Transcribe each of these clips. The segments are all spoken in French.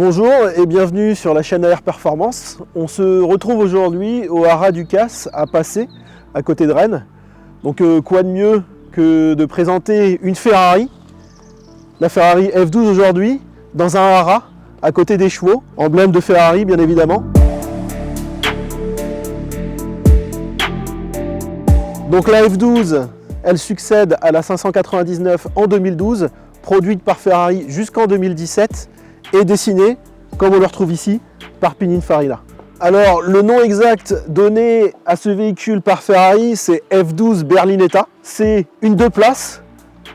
Bonjour et bienvenue sur la chaîne AR Performance. On se retrouve aujourd'hui au Haras du Casse à Passé, à côté de Rennes. Donc quoi de mieux que de présenter une Ferrari, la Ferrari F12 aujourd'hui, dans un Haras, à côté des chevaux, emblème de Ferrari bien évidemment. Donc la F12, elle succède à la 599 en 2012, produite par Ferrari jusqu'en 2017 et dessinée, comme on le retrouve ici, par Pininfarina. Alors le nom exact donné à ce véhicule par Ferrari, c'est F12 Berlinetta. C'est une 2 places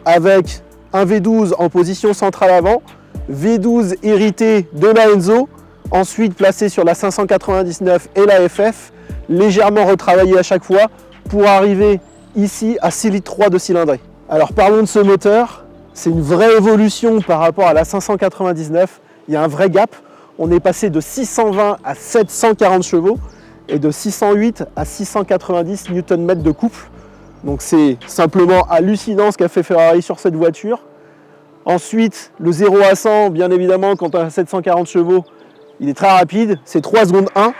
avec un V12 en position centrale avant, V12 hérité de la Enzo, ensuite placé sur la 599 et la FF, légèrement retravaillé à chaque fois pour arriver ici à 6,3 litres de cylindrée. Alors parlons de ce moteur, c'est une vraie évolution par rapport à la 599, il y a un vrai gap, on est passé de 620 à 740 chevaux et de 608 à 690 Nm de couple. Donc c'est simplement hallucinant ce qu'a fait Ferrari sur cette voiture. Ensuite, le 0 à 100, bien évidemment, quand on a 740 chevaux, il est très rapide, c'est 3 secondes 1.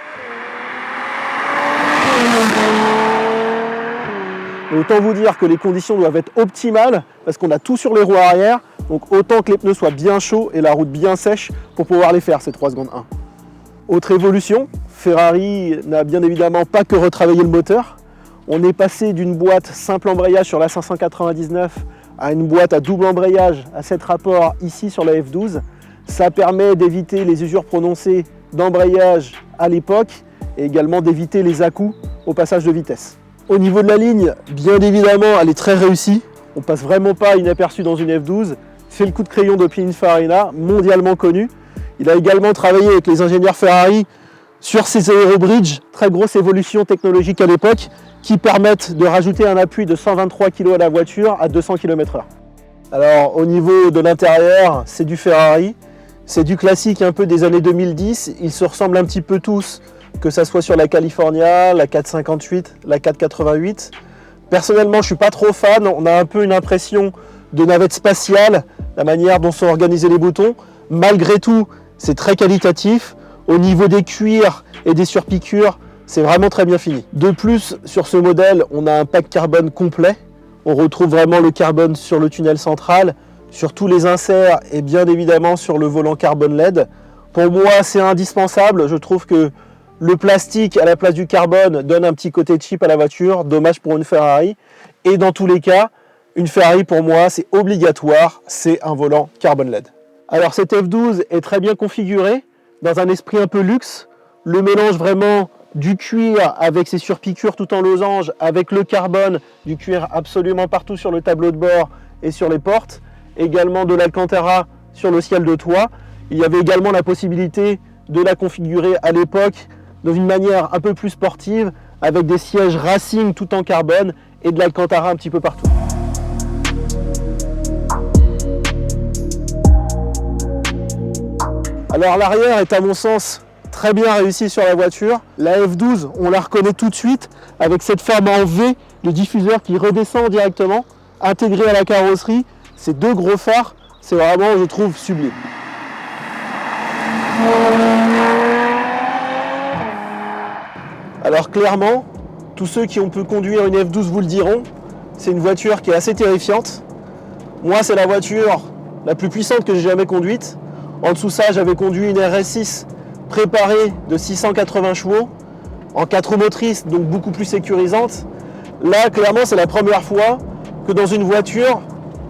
Et autant vous dire que les conditions doivent être optimales parce qu'on a tout sur les roues arrière, donc autant que les pneus soient bien chauds et la route bien sèche pour pouvoir les faire ces 3 secondes 1. Autre évolution, Ferrari n'a bien évidemment pas que retravaillé le moteur. On est passé d'une boîte simple embrayage sur la 599 à une boîte à double embrayage à 7 rapports ici sur la F12. Ça permet d'éviter les usures prononcées d'embrayage à l'époque et également d'éviter les à-coups au passage de vitesse. Au niveau de la ligne, bien évidemment, elle est très réussie. On passe vraiment pas inaperçu dans une F12. C'est le coup de crayon de Pininfarina, mondialement connu. Il a également travaillé avec les ingénieurs Ferrari sur ces aérobridges, très grosse évolution technologique à l'époque, qui permettent de rajouter un appui de 123 kg à la voiture à 200 km/h. Alors au niveau de l'intérieur, c'est du Ferrari, c'est du classique un peu des années 2010. Ils se ressemblent un petit peu tous, que ça soit sur la California, la 458, la 488. Personnellement, je ne suis pas trop fan. On a un peu une impression de navette spatiale, la manière dont sont organisés les boutons. Malgré tout, c'est très qualitatif. Au niveau des cuirs et des surpiqûres, c'est vraiment très bien fini. De plus, sur ce modèle, on a un pack carbone complet. On retrouve vraiment le carbone sur le tunnel central, sur tous les inserts et bien évidemment sur le volant carbone LED. Pour moi, c'est indispensable. Je trouve que le plastique à la place du carbone donne un petit côté cheap à la voiture, dommage pour une Ferrari. Et dans tous les cas, une Ferrari pour moi, c'est obligatoire, c'est un volant carbone LED. Alors cette F12 est très bien configurée, dans un esprit un peu luxe. Le mélange vraiment du cuir avec ses surpiqûres tout en losange, avec le carbone, du cuir absolument partout sur le tableau de bord et sur les portes. Également de l'Alcantara sur le ciel de toit. Il y avait également la possibilité de la configurer à l'époque dans une manière un peu plus sportive, avec des sièges Racing tout en carbone et de l'Alcantara un petit peu partout. Alors l'arrière est à mon sens très bien réussi sur la voiture. La F12, on la reconnaît tout de suite avec cette forme en V, le diffuseur qui redescend directement, intégré à la carrosserie. Ces deux gros phares, c'est vraiment, je trouve, sublime. Alors clairement, tous ceux qui ont pu conduire une F12 vous le diront, c'est une voiture qui est assez terrifiante. Moi, c'est la voiture la plus puissante que j'ai jamais conduite. En dessous de ça, j'avais conduit une RS6 préparée de 680 chevaux, en 4 roues motrices, donc beaucoup plus sécurisante. Là, clairement, c'est la première fois que dans une voiture,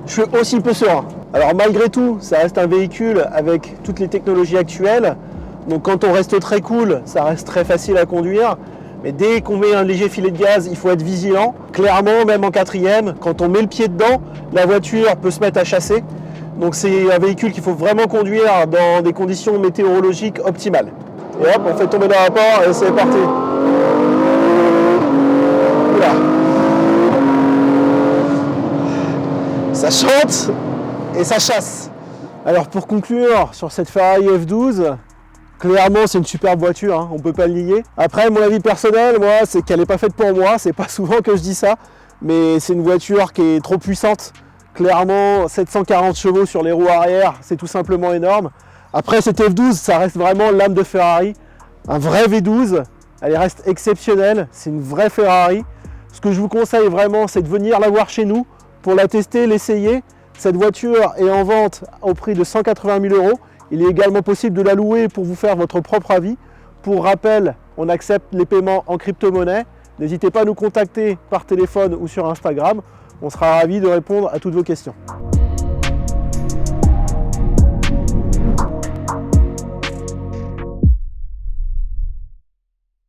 je suis aussi peu serein. Alors malgré tout, ça reste un véhicule avec toutes les technologies actuelles. Donc quand on reste très cool, ça reste très facile à conduire. Mais dès qu'on met un léger filet de gaz, il faut être vigilant. Clairement, même en quatrième, quand on met le pied dedans, la voiture peut se mettre à chasser. Donc c'est un véhicule qu'il faut vraiment conduire dans des conditions météorologiques optimales. Et hop, on fait tomber le rapport et c'est parti. Oula. Ça chante et ça chasse. Alors pour conclure sur cette Ferrari F12, clairement, c'est une superbe voiture, hein, on ne peut pas le nier. Après, mon avis personnel, moi, c'est qu'elle n'est pas faite pour moi. C'est pas souvent que je dis ça, mais c'est une voiture qui est trop puissante. Clairement, 740 chevaux sur les roues arrière, c'est tout simplement énorme. Après, cette F12, ça reste vraiment l'âme de Ferrari. Un vrai V12, elle reste exceptionnelle, c'est une vraie Ferrari. Ce que je vous conseille vraiment, c'est de venir la voir chez nous pour la tester, l'essayer. Cette voiture est en vente au prix de 180 000 €. Il est également possible de la louer pour vous faire votre propre avis. Pour rappel, on accepte les paiements en crypto-monnaie. N'hésitez pas à nous contacter par téléphone ou sur Instagram. On sera ravis de répondre à toutes vos questions.